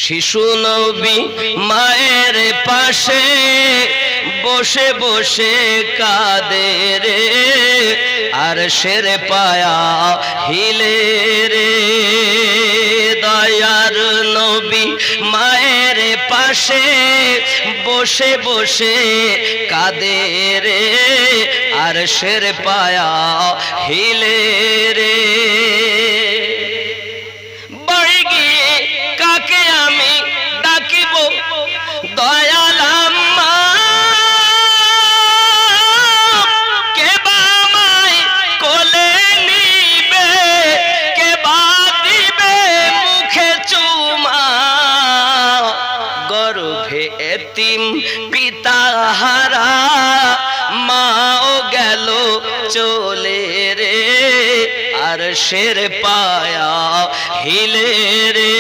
শিশু নবী মায়ের পাশে বসে বসে কাঁদে রে, আর শের পায়া হিলে রে। দয়ার নবী মায়ের পাশে বসে বসে কাঁদে রে, আর শের পায়া হিলে রে। বাড়ি গিয়ে কাকে আমি ডাকিব দয়াল আম্মা, কে বা আমায় কোলে নিবে, কে বা দিবে মুখে চুমা। গর্ভে এতিম পিতা হারা মাও গেল চলে রে, আর শের পায়া হিলে রে।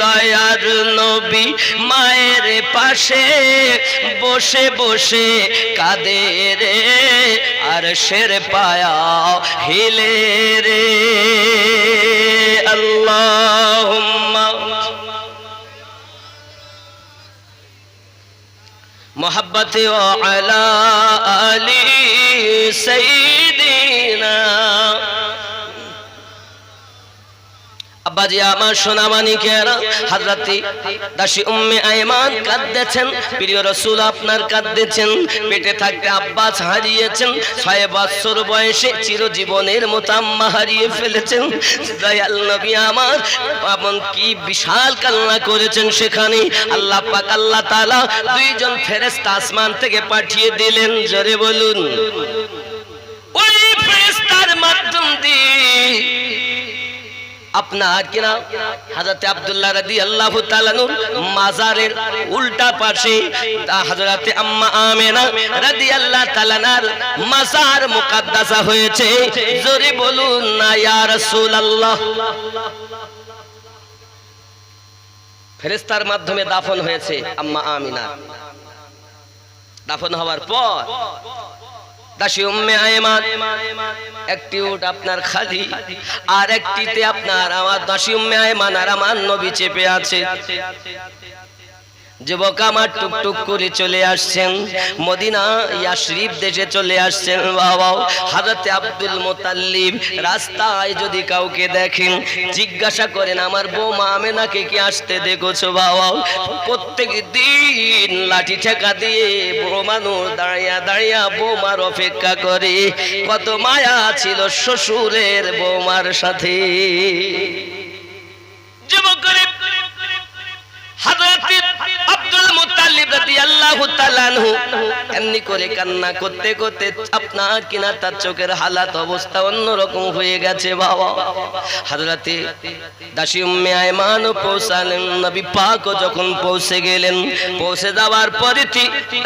দয়ার নবী মায়ের পাশে বসে বসে কাঁদে রে, আর শের পায়া হিলে রে। আল্লাহুম্মা মোহাব্বতে ও আলা আলি সাইয়্যিদিনা। আব্বাজি আমার সোনামানিকেরা, হযরত দাসী উম্মে আয়মান কাঁদতেছেন, প্রিয় রাসূল আপনার কাঁদতেছেন। পেটে থাকতে আব্বাস হারিয়েছেন, 6 বছর বয়সে চিরজীবনের মতো আম্মা হারিয়ে ফেলেছেন। দয়াল নবী আমার এমন কি বিশাল কান্না করেছেন সেখানে। আল্লাহ পাক আল্লাহ তাআলা 2 জন ফেরেশতা আসমান থেকে পাঠিয়ে দিলেন। জোরে বলুন। ওই ফেরেশতার মাধ্যম দিয়ে আপনার কিনা হযরত আব্দুল্লাহ রাদিয়াল্লাহু তাআলা নূর মাজারের উল্টা পাশে হযরত আম্মা আমেনা রাদিয়াল্লাহু তাআলার মাজার মুকদ্দাসা হয়েছে। জোরে বলুন না ইয়া রাসূলুল্লাহ। ফেরেশতার মাধ্যমে দাফন হয়েছে আম্মা আমিনা। দাফন হওয়ার পর দাসী উম্মে আয়মান একটি উট আপনার খালি, আর একটিতে আপনার আমার দাসী উম্মে আয়মান আর আমার নবী চেপে আছে। যুবক আমার টুকটুক করে চলে আসছেন মদিনা ইয়াশরিফ দেশে চলে আসছেন। বাবা হযরত আব্দুল মুতাল্লিব রাস্তায় যদি কাউকে দেখেন জিজ্ঞাসা করেন আমার বৌমা আমেনাকে কি আসতে দেখেছো? বাবা প্রত্যেক দিন লাঠি ঠেকা দিয়ে বড় মানুষ দাঁড়িয়ে দাঁড়িয়ে বৌমার অপেক্ষা করে। কত মায়া ছিল শ্বশুরের বৌমার সাথে। যুবক হযরত আব্দুল মুত্তালিব রাদিয়াল্লাহু তাআলা আনহু এমনি করে কান্না করতে করতে আপনার কিনা তার চোখের হালাত অবস্থা অন্যরকম হয়ে গেছে। বাবা হযরত দাসী উম্মে আয়মান পৌঁছালেন, নবী পাক যখন পৌঁছে গেলেন, পৌঁছে যাওয়ার পরে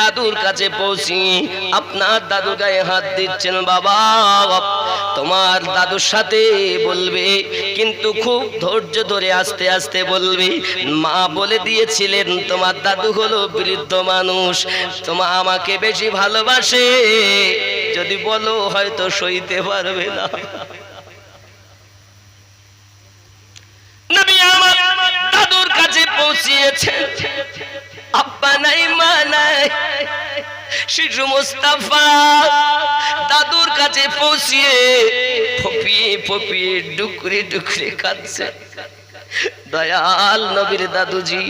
দাদুর কাছে পৌঁছি আপনার দাদু গায়ে হাত দিচ্ছেন। বাবা তোমার দাদুর সাথে বলবে, কিন্তু খুব ধৈর্য ধরে আস্তে আস্তে বলবে। মা বলে দিয়েছিলেন তোমার দাদু হলো বৃদ্ধ মানুষ, তোমার আমাকে বেশি ভালোবাসে, যদি বলো হয়তো সইতে পারবে না। নবী আমার দাদুর কাছে পৌঁছিয়েছেন, আব্বা নাই মা নাই, শিশু মুস্তাফা দাদুর কাছে পৌঁছিয়ে ফপিয়ে ফপিয়ে ডুকরে ডুকরে কাঁদছে। দয়াল নবীর দাদুজি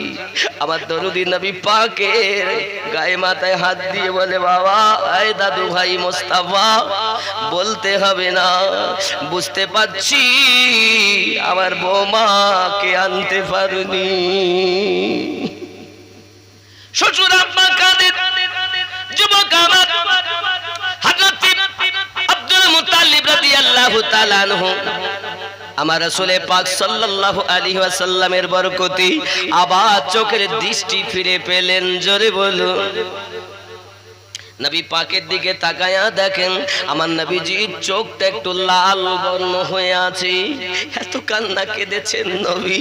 আমার দরুদি নবী পাকের গায়ে মাথায় হাত দিয়ে বলে বাবা এই দাদু ভাই মুস্তাফা বলতে হবে না, বুঝতে পারছি আমার বৌমাকে আনতে পারুনি। শ্বশুর আব্বা কাঁদেন, যুবক আমার হযরত আব্দুল মুত্তালিব রাদিয়াল্লাহু তাআলা আনহু আমার রাসূল পাক সাল্লাল্লাহু আলাইহি ওয়াসাল্লামের বরকতে আবার চোখের দৃষ্টি ফিরে পেলেন। জোরে বলুন। নবী পাকের দিকে তাকায়া দেখেন আমার নবীজির চোখটা একটু লাল বর্ণ হয়ে আছে। এত কান্না কেঁদেছেন নবী,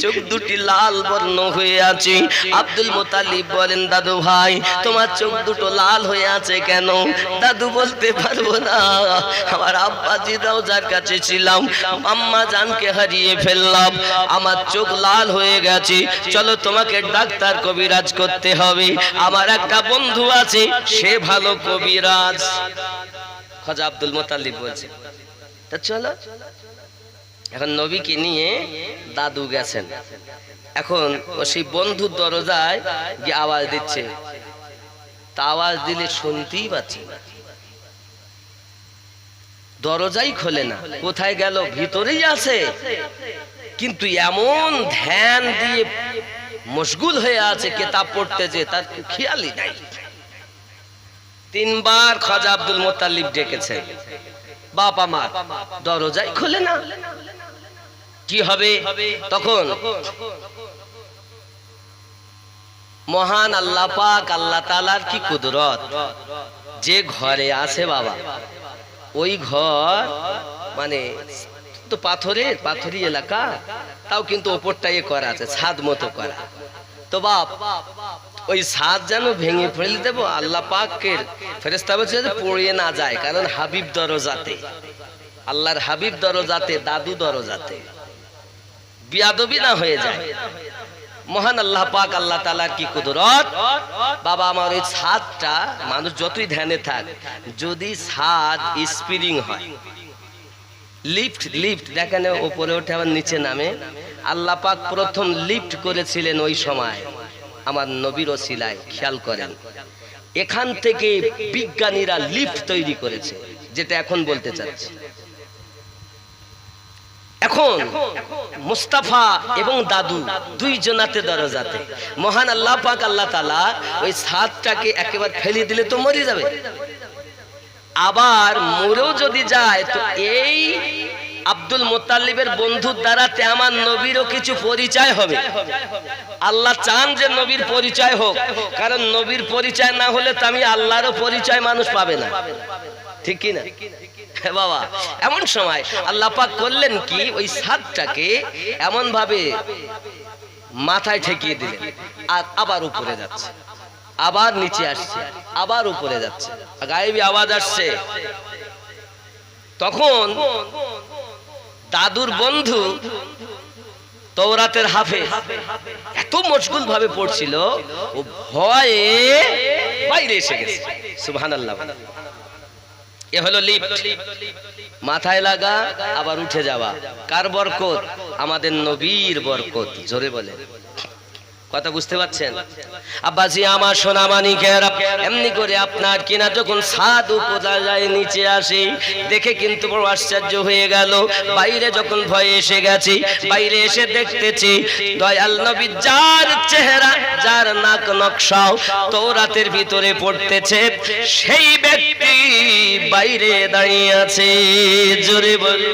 চোখ দুটি লাল বর্ণ হয়ে আছে। আব্দুল মুত্তালিব বলেন, দাদু ভাই তোমার চোখ দুটো লাল হয়ে আছে কেন? দাদু বলতে পারবো না, আমার আব্বাজি রওজার কাছে ছিলাম, আম্মা জানকে হারিয়ে ফেললাম, আমার চোখ লাল হয়ে গেছে। চলো তোমাকে ডাক্তার কবিরাজ করতে হবে, আমার একটা বন্ধু আছে সে ভালো কবিরাজ। খাজা আব্দুল মুত্তালিব বলছে তা চলো। এখন নবীকে নিয়ে দাদু গেছেন। এখন সেই বন্ধুর দরজায় গিয়ে আওয়াজ দিচ্ছে, তা আওয়াজ দিলে শুনতেই পাচ্ছি না, দরজাই খোলে না। কোথায় গেল? ভিতরেই আছে, কিন্তু এমন ধ্যান দিয়ে মশগুল হয়ে আছে কিতাব পড়তেছে, তার খেয়ালই নাই। তিনবার খাজা আব্দুল মুত্তালিব ডেকেছেন, বাপ আমার দরজাই খোলে না, কি হবে? তখন মহান আল্লাহ পাক, আল্লাহ তাআলার কি কুদরত, যে ঘরে আছে বাবা, ওই ঘর মানে তো পাথরি এলাকা, তাও কিন্তু ওপরটা ইয়ে করা আছে, ছাদ মতো করা। তো বাপ ওই ছাদ যেন ভেঙে ফেলে দেবো, আল্লাহ পাকের ফেরেশতা বলছে যে পড়িয়ে না যায়, কারণ হাবিব দরজাতে, আল্লাহর হাবিব দরজাতে, দাদু দরজাতে, বিয়াদবি না হয়ে যায়। মহান আল্লাহ পাক, আল্লাহ তাআলার কি কুদরত, বাবা আমার ওই ছাদটা, মানুষ যতই ধ্যানে থাক, যদি ছাদ স্প্রিং হয়, লিফট দেখেন উপরে ওঠে আবার নিচে নামে, আল্লাহ পাক প্রথম লিফট করেছিলেন ওই সময় আমার নবীর ওসিলায়। খেয়াল করেন, এখান থেকে বিজ্ঞানীরা লিফট তৈরি করেছে, যেটা এখন বলতে চাচ্ছি। এখন মুস্তাফা এবং দাদু দুইজনাতে দরজাতে, মহান আল্লাহ পাক আল্লাহ তাআলা ওই ছাদটাকে একেবারে ফেলে দিলে তো মরে যাবে, আবার মরেও যদি যায় তো এই আব্দুল মুত্তালিবের বন্ধুর দ্বারাতে আমার নবীরও কিছু পরিচয় হবে। আল্লাহ চান যে নবীর পরিচয় হোক, কারণ নবীর পরিচয় না হলে তো আমি আল্লাহরও পরিচয় মানুষ পাবে না, ঠিক কি না বাবা? এমন সময় আল্লাহ পাক করলেন কি, ওই ছাদটাকে এমন ভাবে মাথায় ঠেকিয়ে দিলেন, আর আবার উপরে যাচ্ছে, আবার নিচে আসছে, আবার উপরে যাচ্ছে, গায়েবী আওয়াজ আসছে। তখন দাদুর বন্ধু তওরাতের হাফেজ এত মশগুল ভাবে পড়ছিল, ও ভয়ে বাইরে এসে গেছে। সুবহানাল্লাহ। এ হলো লিফট, মাথায় লাগা আবার উঠে যাওয়া। কার বরকত? আমাদের নবীর বরকত। জোরে বলে, কথা বুঝতে পারছেন? আব্বাজি আমার সোনা মানিকেরা, এমনি করে আপনার কিনা যখন ছাদ উপজায় নিচে আসে, দেখে কিন্তু বড় আশ্চর্য হয়ে গেল। বাইরে যখন ভয়ে এসে গেছে, বাইরে এসে দেখতেছি দয়াল নবী, যার চেহারা, যার নাক নকশাও তওরাতের ভিতরে পড়তেছে, সেই ব্যক্তি বাইরে দাঁড়িয়ে আছে। জোরে বলে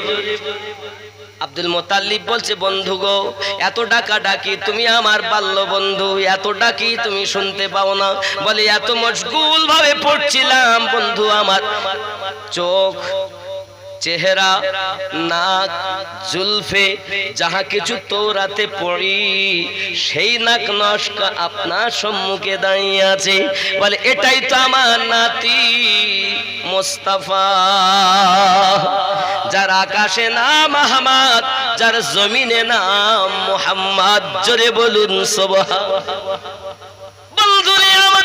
আব্দুল মুত্তালিব বলছে, বন্ধু গো, এত ডাকা ডাকি, তুমি আমার বাল্য বন্ধু, এত ডাকি তুমি শুনতে পাও না? বলে এত মশগুল ভাবে পড়ছিলাম বন্ধু, আমার চোখ, চেহারা, নাক, জুলফে, যাহা কিছু তওরাতে পড়ি, সেই নাক নস্কা আপনার সম্মুখে দাঁড়িয়ে আছে। বলে এটাই তো আমার নাতি মুস্তাফা, যার আকাশে নাম আহমদ, যার জমিনে নাম মুহাম্মদ। জোরে বলুন সুবহানাল্লাহ। বন্ধুরে আমার,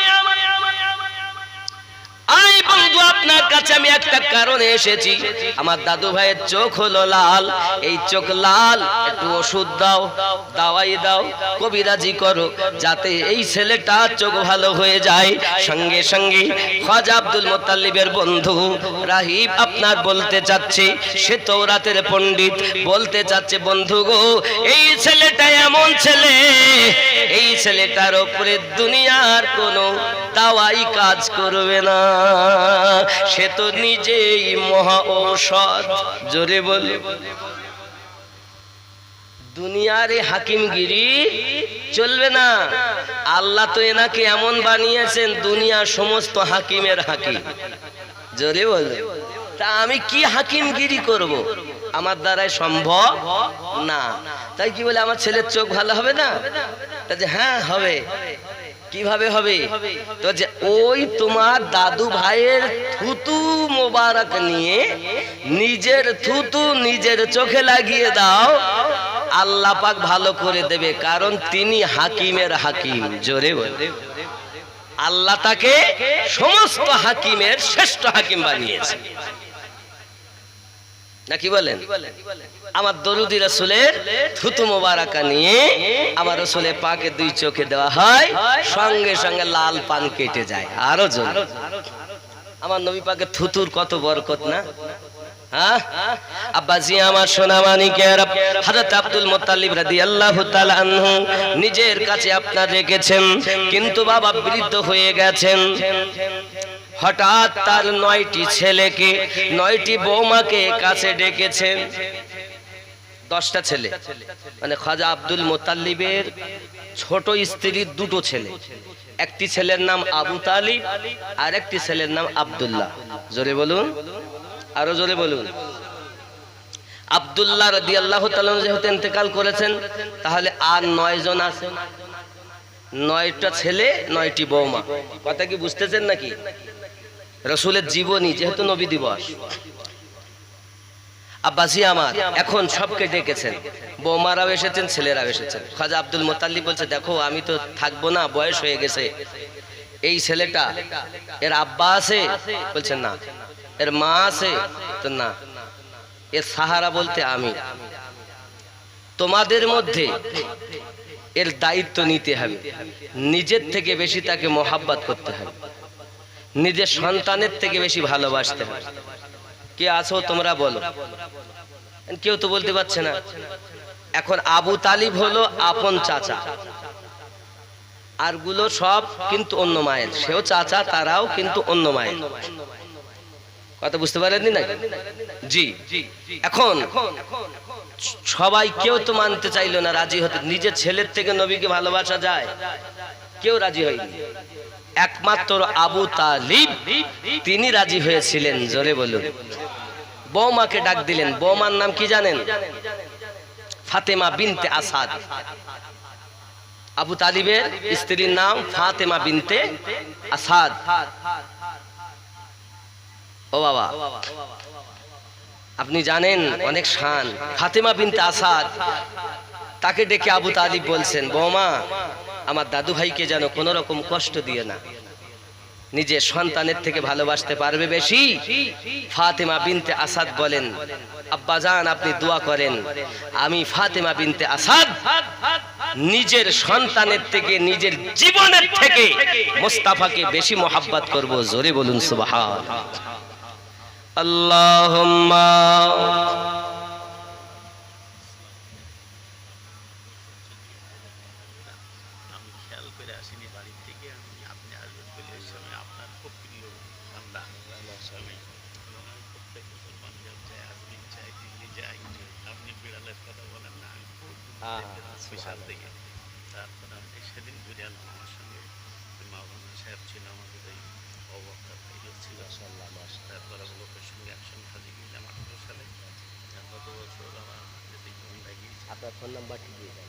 আই বন্ধু, আপনার কাছে আমি একটা কারণে এসেছি। আমার দাদু ভাইয়ের চোখ হলো লাল, এই চোখ লাল, একটু ওষুধ দাও, দাওয়াই দাও, কবিরাজি করো, যাতে এই ছেলেটার চোখ ভালো হয়ে যায়। সঙ্গে সঙ্গে খাজা আব্দুল মুত্তালিবের বন্ধু রাহিব আপনার বলতে চাচ্ছে, সে তওরাতের পণ্ডিত, বলতে চাচ্ছে, বন্ধু গো, এই ছেলেটা এমন ছেলে, এই ছেলেটার উপরে দুনিয়ার কোনো দাওয়াই কাজ করবে না, সে তো নিজেই মহা ঔষধ। জোরে বলে, দুনিয়ার এই হাকিমগিরি চলবে না। আল্লাহ তো এনাকে এমন বানিয়েছেন দুনিয়ার সমস্ত হাকিমের হাকিম। জোরে বলে, তা আমি কি হাকিমগিরি করব? আমার দ্বারাই সম্ভব না। তাই কি বলে আমার ছেলের চোখ ভালো হবে না? যে হ্যাঁ হবে। কিভাবে হবে? তো যে ওই তোমার দাদু ভাইয়ের থুতু মোবারক নিয়ে নিজের থুতু নিজের চোখে লাগিয়ে দাও, আল্লাহ পাক ভালো করে দেবে, কারণ তিনি হাকিমের হাকিম। জোরে বলে, আল্লাহ তাকে সমস্ত হাকিমের শ্রেষ্ঠ হাকিম বানিয়েছে। নাকি বলেন? আমার দরুদি রাসূলের থুতু মোবারকা নিয়ে আমার রাসূলের পাকে দুই চোখে দেওয়া হয়, সঙ্গে সঙ্গে লাল পান কেটে যায়। আরো জোরে, আমার নবী পাকের থুতুর কত বরকত না? আব্বাজি আমার সোনা মানিকের, হযরত আব্দুল মুত্তালিব রাদিয়াল্লাহু তাআলা আনহু নিজের কাছে আপনার রেখেছেন, কিন্তু বাবা বৃদ্ধ হয়ে গেছেন। হঠাৎ তার 9টি ছেলেকে 9টি বৌমাকে কাছে ডেকেছেন। 10টা ছেলে, মানে খাজা আব্দুল মুত্তালিবের ছোট স্ত্রীর 2টো ছেলে। একটি ছেলের নাম আবু তালিব আর একটি ছেলের নাম আব্দুল্লাহ। জোরে বলুন, আরো জোরে বলুন। আব্দুল্লাহ রাদিয়াল্লাহু তাআলা যেহেতু ইন্তেকাল করেছেন, তাহলে আর 9 জন আছে। 9টা ছেলে 9টি বৌমা। কথা কি বুঝতেছেন নাকি? রাসূলের জীবনী যেহেতু নবী দিবস, আব্বাসি আমার এখন সবকে ডেকেছেন, বৌমারাও এসেছেন, ছেলেরাও এসেছেন। খাজা আব্দুল মুত্তালিব বলছে, দেখো আমি তো থাকবো না, বয়স হয়ে গেছে। এই ছেলেটা, এর আব্বা আছে? বলছেন না। এর মা আছে? তো না। এর সাহারা বলতে আমি। তোমাদের মধ্যে এর দায়িত্ব নিতে হবে, নিজের থেকে বেশি তাকে মোহাব্বত করতে হবে, নিজের সন্তানের থেকে বেশি ভালোবাসতে হবে। কে আছো তোমরা বলো? কেউ তো বলতে পারছে না। এখন আবু তালিব হলো আপন চাচা, আর গুলো সব কিন্তু অন্য মায়ের। সেও চাচা, তারাও কিন্তু অন্য মায়ের। কথা বুঝতে পারেননি না? জি। এখন সবাই কেউ তো মানতে চাইলো না, রাজি হতে। নিজের ছেলের থেকে নবীকে ভালোবাসা যায়? কেউ রাজি হয়নি। একমাত্র আবু তালিব তিনি রাজি হয়েছিলেন। জোরে বলুন। বৌমাকে ডাক দিলেন। বৌমার নাম কি জানেন? ফাতেমা বিনতে আসাদ। আবু তালিবের স্ত্রীর নাম ফাতেমা বিনতে আসাদ। ও বাবা, আপনি জানেন অনেক শান। ফাতেমা বিনতে আসাদ, তাকে ডেকে আবু তালিব বলছেন, বৌমা আমার দাদু ভাইকে যেন কোনো রকম কষ্ট দিয়ে না, নিজের সন্তানের থেকে ভালোবাসতে পারবে বেশি। ফাতেমা বিনতে আসাদ বলেন, আব্বাজান আপনি দোয়া করেন, আমি ফাতেমা বিনতে আসাদ নিজের সন্তানের থেকে, নিজের জীবনের থেকে মুস্তাফাকে বেশি মোহাব্বত করব। জোরে বলুন সুবহানাল্লাহ। আল্লাহুম্মা সেদিন ঘুরে এলাম, আমার সঙ্গে মাওলানা সাহেব ছিল, আমাদের এই অবস্থা ছিল। তারপরে লোকের সঙ্গে একসঙ্গে হাজির গেলাম 18 সালে। গত বছর আমার লাগিয়েছি। আপনার ফোন নাম্বারটি দিয়ে দেন।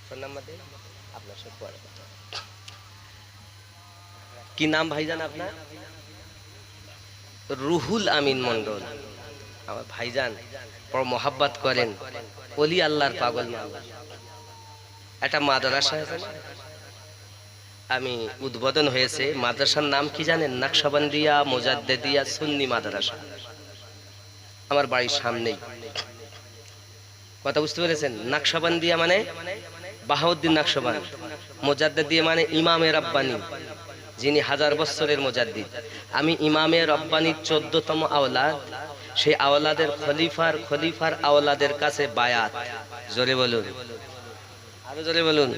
ফোন নাম্বার দেন, আপনার সাথে পরে কথা। কি নাম ভাইজান আপনার? রুহুল আমিন মন্ডল। আমার ভাইজান বড় মোহাব্বত করেন, ওলি আল্লাহর পাগল মানুষ। একটা মাদ্রাসা আছে, আমি উদ্বোধন হয়েছে। মাদ্রাসার নাম কি জানেন? নাকশবন্দিয়া মুজাদ্দিদিয়া সুন্নি মাদ্রাসা। আমার বাড়ির সামনেই। কথা বুঝতে পেরেছেন? নাকশবন্দিয়া মানে বাহাউদ্দিন নাকশবন্দ, মুজাদ্দিদিয়া মানে ইমামে রাব্বানি, যিনি 1000 বছরের মুজাদ্দিদ। আমি ইমামে রাব্বানির 14তম আওলাদ। সেই আওলাদের খলিফার আওলাদের কাছে বায়াত। জোরে বলুন, আরো জোরে বলুন।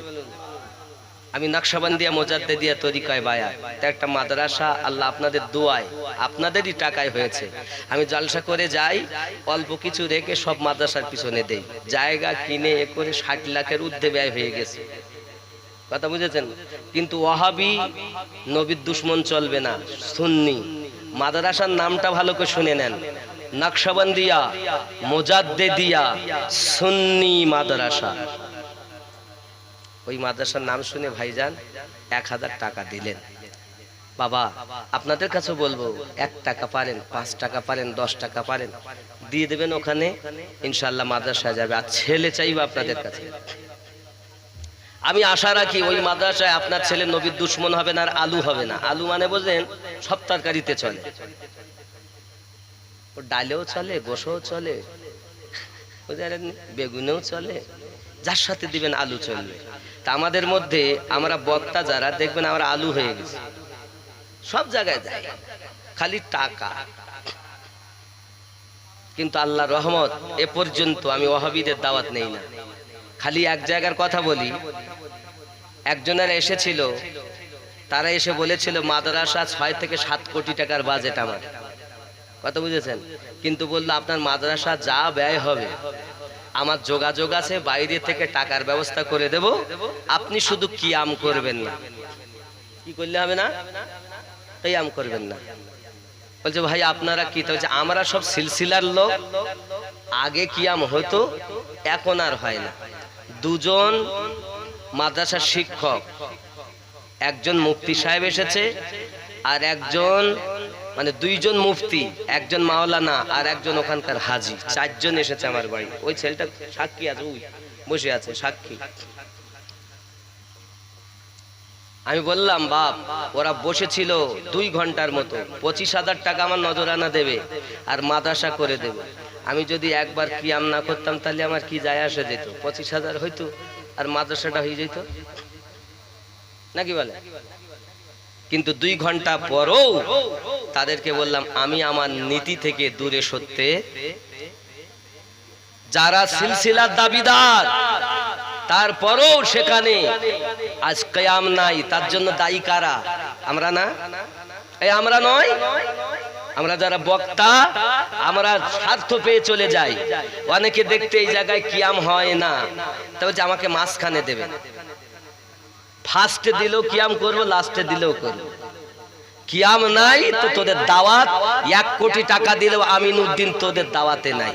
আমি নকশবন্দিয়া মোজাদ্দেদিয়া তরিকায় বায়াত, তা একটা মাদ্রাসা আল্লাহ আপনাদের দোয়ায় আপনাদেরই টাকায় হয়েছে। আমি জলসা করে যাই, অল্প কিছু রেখে সব মাদ্রাসার পিছনে দেই। জায়গা কিনে এ করে 60 লাখের ঊর্ধ্বে ব্যয় হয়ে গেছে। কথা বুঝেছেন? কিন্তু ওয়াহাবি নবীর দুশমন চলবে না, সুন্নি। মাদ্রাসার নামটা ভালো করে শুনে নেন, নকশবন্দিয়া মোজাদ্দেদিয়া সুন্নি মাদ্রাসা। ওই মাদ্রাসার নাম শুনে ভাইজান 1000 টাকা দিলেন। বাবা আপনাদের কাছে বলবো, 1 টাকা পারেন, 5 টাকা পারেন, 10 টাকা পারেন, দিয়ে দেবেন ওখানে, ইনশাআল্লাহ মাদ্রাসায় যাবে। আর ছেলে চাইবে আপনাদের কাছে। আমি আশা রাখি ওই মাদ্রাসায় আপনার ছেলে নবীর দুশমন হবে না, আর আলু হবে না। আলু মানে বোঝেন, সব তরকারিতে চলে, ও ডালেও চলে, গোশও চলে, বেগুনেও চলে, যার সাথে দিবেন আলু চলবে। তা আমাদের মধ্যে আমরা বক্তা যারা দেখবেন আমরা আলু হয়ে গেছি, সব জায়গায় যাই, খালি টাকা। কিন্তু আল্লাহ রহমত, এ পর্যন্ত আমি ওয়াহাবিদের দাওয়াত নেই না। খালি এক জায়গার কথা বলি, একজনের এসেছিল, তারা এসে বলেছিল মাদ্রাসা 6 থেকে 7 কোটি টাকার বাজেট আমার। কথা বুঝেছেন? কিন্তু বললো আপনার মাদ্রাসা যা ব্যয় হবে আমার যোগাযোগ আছে, বাইরে থেকে টাকার ব্যবস্থা করে দেব, আপনি শুধু কিয়াম করবেন না। কি করলে হবে না? কিয়াম করবেন না। বলছে ভাই আপনারা কি? বলছে আমরা সব সিলসিলার লোক, আগে কিয়াম হতো, এখন আর হয় না। 2 জন মাদ্রাসার শিক্ষক, একজন মুফতি সাহেব এসেছে, আর একজন মানে 2 জন মুফতি, একজন মাওলানা, আর একজন ওখানকার হাজি, 4 জন এসেছে আমার বাড়ি। ওই ছেলেটা সাক্ষী আছে, ওই বসে আছে সাক্ষী। আমি বললাম বাপ, ওরা বসেছিল 2 ঘন্টার মতো, 25,000 টাকা আমার নজরানা দেবে আর মাদ্রাসা করে দেবে। আমি যদি একবার কিয়াম না করতাম তাহলে আমার কি যায় আসে যেত? 25,000 হইতো আর মাদ্রাসাটা হয়ে যেত নাকি বলে? কিন্তু 2 ঘন্টা পরও তাদেরকে বললাম আমি আমার নীতি থেকে দূরে সরতে। যারা সিলসিলার দাবিদার, তারপরও সেখানে আজ কিয়াম নাই, তার জন্য দায়ী কারা? আমরা না? এই আমরা নয়? আমরা যারা বক্তা, আমরা স্বার্থ পেয়ে চলে যাই। অনেকে দেখতে এই জায়গায় কিয়াম হয় না, তবে যে আমাকে মাঝখানে দেবে, ফার্স্টে দিলেও কিয়াম করবো, লাস্টে দিলেও করবো। কিয়াম নাই তো তোদের দাওয়াত 1 কোটি টাকা দিলেও আমিনউদ্দিন তোদের দাওয়াতে নাই।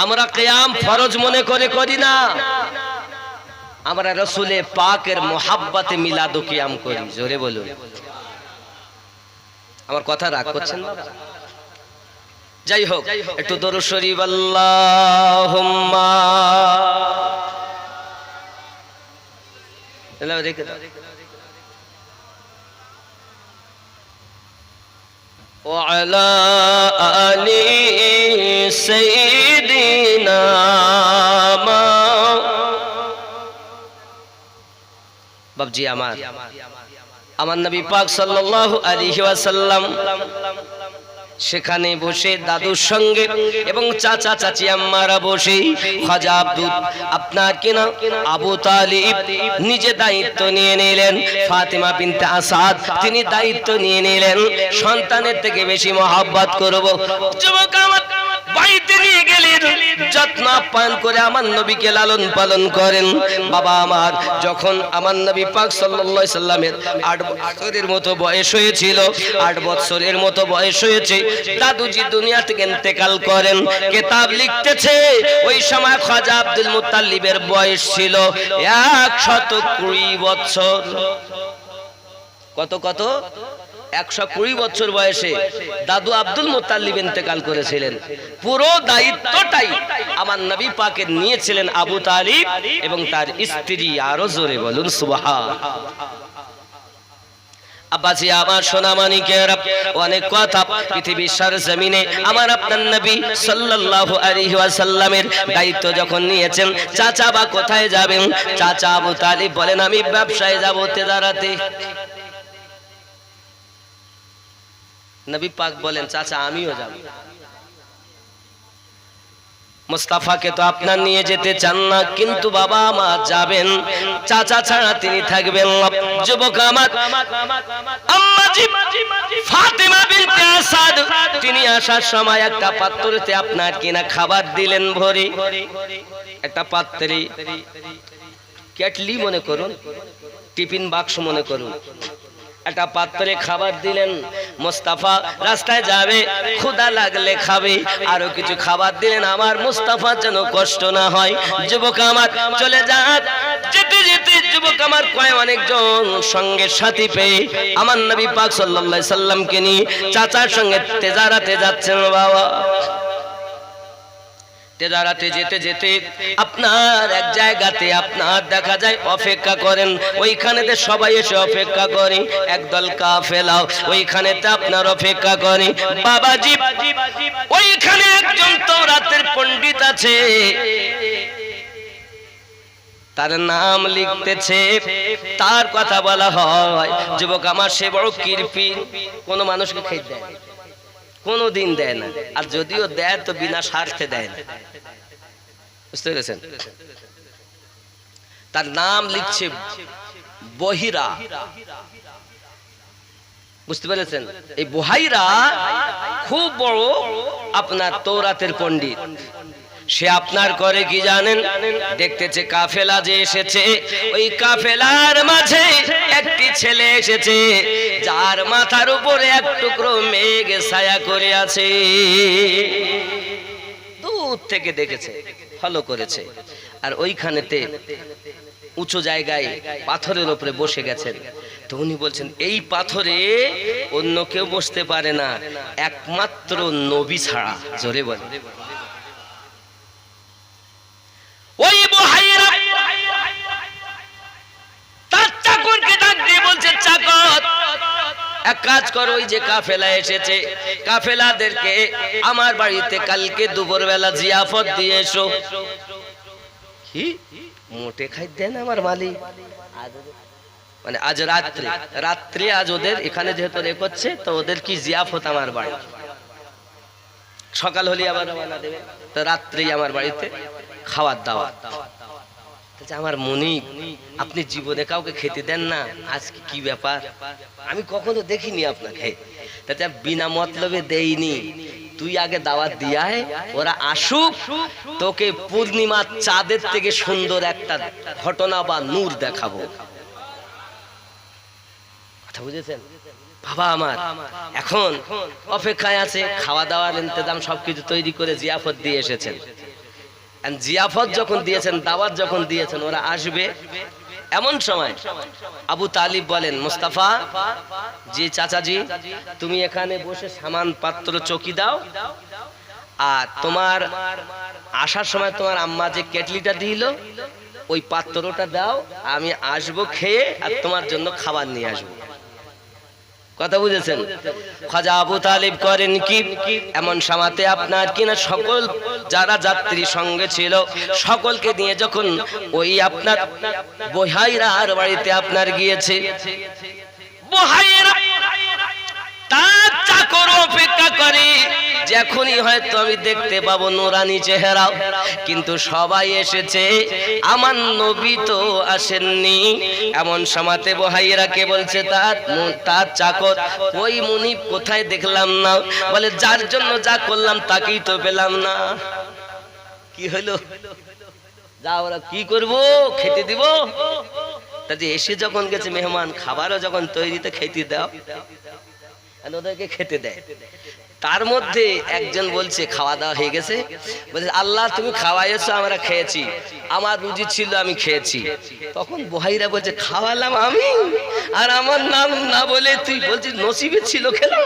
আমরা কিয়াম ফরজ মনে করে করি না, আমরা রাসূলে পাকের মোহাব্বতে মিলাদ ও কিয়াম করি। জোরে বলুন। আমার কথা রাগ করছেন বাবা? যাই হোক, একটু দরুদ শরীফ আল্লাহুম্মা রেখে দাও। وعلى آل سيدنا বাবজি আমার নবী পাক সাল্লাল্লাহু আলাইহি ওয়াসাল্লাম সেখানে বসে দাদুর সঙ্গে এবং চাচা চাচি আম্মারা বসে খাজা আব্দুল আপনার কিনা আবু তালিব নিজে দায়িত্ব নিয়ে নিলেন। ফাতিমা বিনতে আসাদ তিনি দায়িত্ব নিয়ে নিলেন, সন্তানের থেকে বেশি মহব্বত করব। যুবক আমার বাড়িতে নিয়ে গেলেন, যত্ন আপ্যায়ন করে আমার নবীকে লালন পালন করেন। বাবা আমার যখন আমার নবী পাক সাল্লাল্লাহু আলাইহি সাল্লামের 8 বছরের মতো বয়স হয়েছিল, 8 বছরের মতো বয়স হয়েছে, দাদুজি দুনিয়া থেকে ইন্তেকাল করেন। কিতাব লিখতেছে ওই সময় খাজা আব্দুল মুত্তালিবের বয়স ছিল 120 বছর। কত কত? 120 বছর বয়সে দাদু আব্দুল মুত্তালিব ইন্তেকাল করেছিলেন। পুরো দায়িত্বটাই আমার নবী পাকের নিয়েছিলেন আবু তালিব এবং তার স্ত্রী। আরো জোরে বলুন সুবহান। আব্বাজি আমার সোনামানিকের অনেক কথা পৃথিবীর সরজমিনে আমার আপনার নবী সাল্লাল্লাহু আলাইহি ওয়াসাল্লামের দায়িত্ব যখন নিয়েছেন, চাচা বা কোথায় যাবেন? চাচা আবু তালিব বলেন আমি ব্যবসায় যাব তেজারাতে। নবী পাক বলেন চাচা আমিও যাব। মুস্তাফাকে তো আপনার নিয়ে যেতে চান না, কিন্তু বাবা আমার যাবেন, চাচা ছাড়া তিনি থাকবেন না। যুবক আমার আম্মাজি ফাতেমা বিনতে আসাদ তিনি আসার সময় একটা পাত্রতে আপনার কিনা খাবার দিলেন ভরে, একটা পাত্রে কেটলি মনে করুন, টিফিন বাক্স মনে করুন, একটা পাত্রে খাবার দিলেন। মুস্তাফা রাস্তায় যাবে, ক্ষুধা লাগলে খাবে, আরো কিছু খাবার দিলেন আমার মুস্তাফার যেন কষ্ট না হয়। যুবক আমার চলে যান, যেতে যেতে যুবক আমার কয় অনেকজন সঙ্গে সাথী পেয়ে আমার নবী পাক সাল্লাল্লাহু আলাইহি সাল্লামকে নিয়ে চাচার সঙ্গে তেজারাতে যাচ্ছেন। বাবা তেজারাতে যেতে যেতে আপনার এক জায়গাতে আপনার দেখা যায় অপেক্ষা করেন, ওইখানেতে সবাই এসে অপেক্ষা করে, একদল কাফেলাও ওইখানেতে আপনার অপেক্ষা করে। বাবাজি ওইখানে একজন তাওরাতের পণ্ডিত আছে, তার নাম লিখতেছে, তার কথা বলা হয়। যুবক আমার সে বড় কৃপি, কোন মানুষকে খেতে দেয় না, কোনদিন দেয় না, আর যদিও দেয় তো বিনা স্বার্থে দেয় না, বুঝতে পেরেছেন? তার নাম লিখছে বহিরা, বুঝতে পেরেছেন? এই বহিরা খুব বড় আপনার তাওরাতের পণ্ডিত। সে আপনার করে কি জানেন, দেখতেছে কাফেলা যে এসেছে, ওই কাফেলার মাঝে একটি ছেলে এসেছে যার মাথার উপরে এক টুকরো মেঘ ছায়া করে আছে। দূর থেকে দেখেছে, ফলো করেছে, আর ওইখানেতে উঁচু জায়গায় পাথরের উপরে বসে গেছেন। তো উনি বলছেন এই পাথরে অন্য কেউ বসতে পারে না, একমাত্র নবী ছাড়া। জোরে বলে ওই বুহাইরা তার চাকরকে ডাক দিয়ে বলছে, চাকর এক কাজ করো, ওই যে কাফেলা এসেছে, কাফেলাদেরকে আমার বাড়িতে কালকে দুপুরবেলা জিয়াফত দিয়ে এসো। কি মোটে খাই দেন আমার মালিক, মানে আজ রাত্রে আজ ওদের এখানে যেহেতু রেখছে, তো ওদের কি জিয়াফত আমার বাড়ি, সকাল হলে আবার রওনা দেবে, তো রাত্রেই আমার বাড়িতে খাওয়ার দাওয়া। আমার মনিব আপনি জীবনে কাউকে খেতে দেন না, আজকে কি ব্যাপার, আমি কখনো দেখিনি আপনাকে, তাতে বিনা মতলবে দেইনি, তুই আগে দাওয়াত দিয়ায়, ওরা আসুক, তোকে পূর্ণিমা চাঁদের থেকে সুন্দর একটা ঘটনা বা নূর দেখাবো। কথা বুঝেছেন? বাবা আমার এখন অপেক্ষায় আছে, খাওয়া দাওয়ার ইন্তজাম সবকিছু তৈরি করে জিয়াফত দিয়ে এসেছেন। জিয়াফত যখন দিয়েছেন, দাওয়াত যখন দিয়েছেন, ওরা আসবে, এমন সময় আবু তালিব বলেন, মুস্তাফা জি চাচাজি, তুমি এখানে বসে সামান পাত্র চকি দাও, আর তোমার আসার সময় তোমার আম্মা যে কেটলিটা দিল ওই পাত্রটা দাও, আমি আসবো খেয়ে আর তোমার জন্য খাবার নিয়ে আসবো। কথা বুঝেছেন? খাজা আবু তালিব করেন কি, এমন সময়তে আপনার কিনা সকল যারা যাত্রী সঙ্গে ছিল সকলকে নিয়ে যখন ওই আপনার বহাইরার বাড়িতে আপনার গিয়েছে, বহাইরা তার চাকর অপেক্ষা করে যখনই হয়তো আমি দেখতে পাবো নুরানি চেহারা, কিন্তু সবাই এসেছে, আমার নবী তো আসেননি। এমন সময়তে বহাইরাকে বলছে তার চাকর, ওই মুনিব কোথায় দেখলাম না, বলে যার জন্য যা করলাম তাকেই তো পেলাম না। কি হলো, যা ওরা কি করবো, খেতে দিব, তাতে এসে যখন গেছে মেহমান, খাবারও যখন তৈরিতে খেতে দাও, ওদেরকে খেতে দেয়। তার মধ্যে একজন বলছে খাওয়া দাওয়া হয়ে গেছে, বলছে আল্লাহ তুমি খাওয়াইছো, আমরা খেয়েছি, আমার রুজি ছিল আমি খেয়েছি। তখন বহাইরা বলছে খাওয়ালাম আমি, আর আমার নাম না বলে তুই বলছিস নসিবে ছিল খেলাম,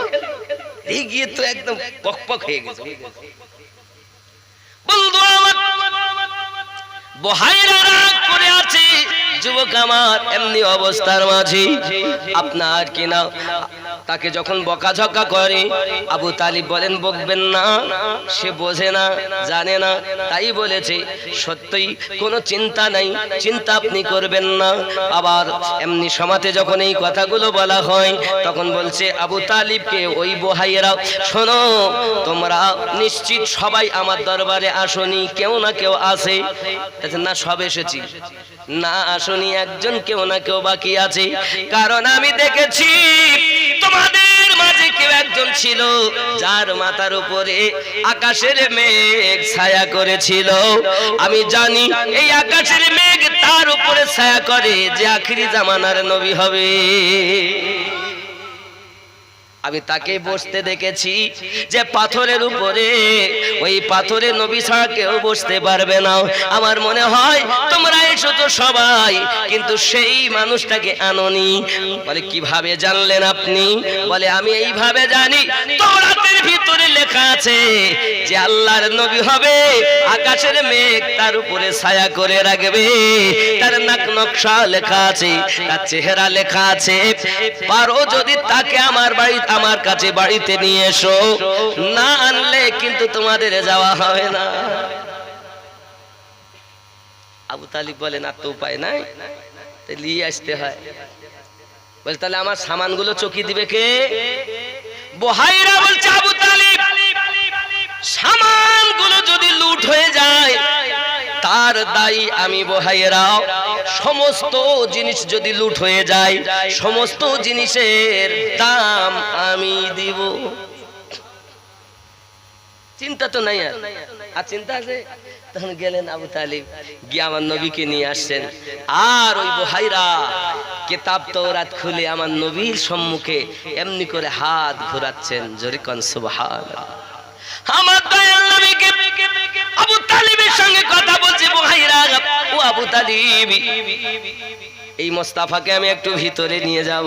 এই গিয়ে তো একদম পকপক হয়ে গেছে। বন্ধু আমার বহাইরা রাগ করে আছে, যুবক আমার এমনি অবস্থার মাঝে আপনার কিনা তাকে যখন বকাঝকা করে, আবু তালিব বলেন বকবেন না, সে বোঝে না, জানে না, তাই বলেছে। সত্যই কোনো চিন্তা নাই, চিন্তা আপনি করবেন না। আবার এমনি সমাজে যখন এই কথাগুলো বলা হয়, তখন বলছে আবু তালিবকে, ওই ভাইয়েরা শোনো, তোমরা নিশ্চিত সবাই আমার দরবারে আসনি, কেউ না কেউ আসে। না সব এসেছি, না আসনি একজন, কেউ না কেউ বাকি আছে। কারণ আমি দেখেছি তোমাদের মাঝে কেউ একজন ছিল যার মাথার উপরে আকাশের মেঘ ছায়া করেছিল। আমি জানি এই আকাশের মেঘ তার উপরে ছায়া করে যে আখিরি জামানার নবী হবে। আমি তাকে বসতে দেখেছি যে পাথরের উপরে, ওই পাথরে নবী ছাড়া কেউ বসতে পারবে না। আমার মনে হয় তোমরা এসো তো সবাই, কিন্তু সেই মানুষটাকে আনোনি। বলে কিভাবে জানলেন আপনি? বলে আমি এইভাবে জানি, তাওরাতের ভিতরে লেখা আছে যে আল্লাহর নবী হবে, আকাশের মেঘ তার উপরে ছায়া করে রাখবে, তার নাক নকশা লেখা আছে, তার চেহারা লেখা আছে। পারো যদি তাকে আমার কাছে বাড়িতে নিয়ে এসো, না আনলে কিন্তু তোমাদের যাওয়া হবে না। আবু তালিব বলেন আর তো উপায় নাই, নিয়ে আসতে হয়। বলে তাহলে আমার সামানগুলো চকি দিবে কে? বুহাইরা বলছে আবু তালিব, সামানগুলো যদি লুট হয়ে যায় তার দায়ী আমি। বুহাইরা, সমস্ত জিনিস যদি লুট হয়ে যায়, সমস্ত জিনিসের দাম আমি দিব। চিন্তা তো নাই, আর চিন্তা আছে? তখন গেলেন আবু তালিব, গিয়ে আমার নবীকে নিয়ে আসছেন। আর ওই বুহাইরা কিতাব তাওরাত খুলে আমার নবীর সম্মুখে এমনি করে হাত ঘোরাচ্ছেন। জোরে কোন সুবহানাল্লাহ। আমার দয়াল নবীকে আবু তালিবের সঙ্গে কথা বলছে বুহাইরা, ও আবু তালিব, এই মোস্তাফাকে আমি একটু ভিতরে নিয়ে যাব।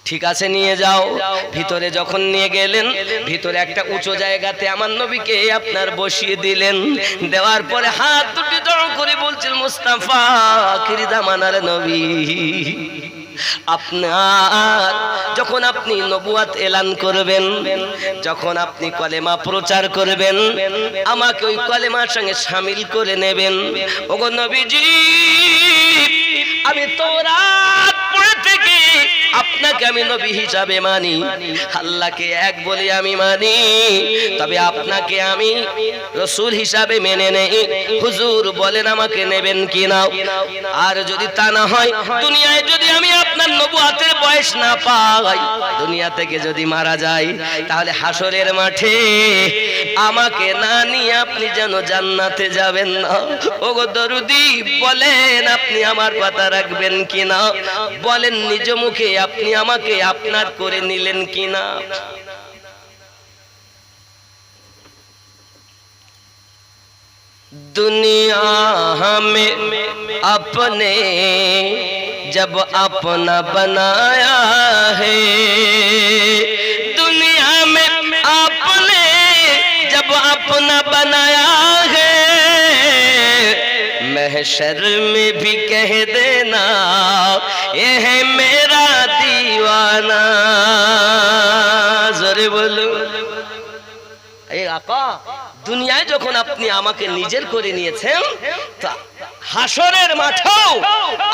ঠিক আছে নিয়ে যাও। ভিতরে যখন নিয়ে গেলেন, ভিতরে একটা উঁচু জায়গাতে আমার নবীকে আপনার বসিয়ে দিলেন। দেওয়ার পরে হাত দুটি জড়ো করে বলছেন, মুস্তাফা আখিরি জামানার নবী, আপনার যখন আপনি নবুয়াত এলান করবেন, যখন আপনি কলেমা প্রচার করবেন, আমাকে ওই কলেমার সঙ্গে শামিল করে নেবেন। ওগো নবীজি, আমি তাওরাত পড়ে থেকে আপনাকে আমি নবী হিসাবে মানি, আল্লাহকে এক বলে আমি মানি, তবে আপনাকে আমি রাসূল হিসাবে মেনে নেই। হুজুর বলেন আমাকে নেবেন কিনা? আর যদি তা না হয়, দুনিয়ায় যদি আমি আপনার নবুয়াতের বয়স না পাই, দুনিয়া থেকে যদি মারা যাই, তাহলে হাসরের মাঠে আমাকে না নিয়ে আপনি যেন জান্নাতে যাবেন না। ওগো দরুদি, বলেন আপনি আমার কথা রাখবেন কিনা? বলেন নিজ মুখে আপনি আমাকে আপনার করে নিলেন কিনা? दुनिया हमें अपने जब अपना बनाया है, दुनिया में आपने जब अपना बनाया है, महशर में भी कह देना ये है मेरा दीवाना। जोरे बोलो, ए आका, দুনিয়ায় যখন আপনি আমাকে নিজের করে নিয়েছেন, তা হাসরের মাঠেও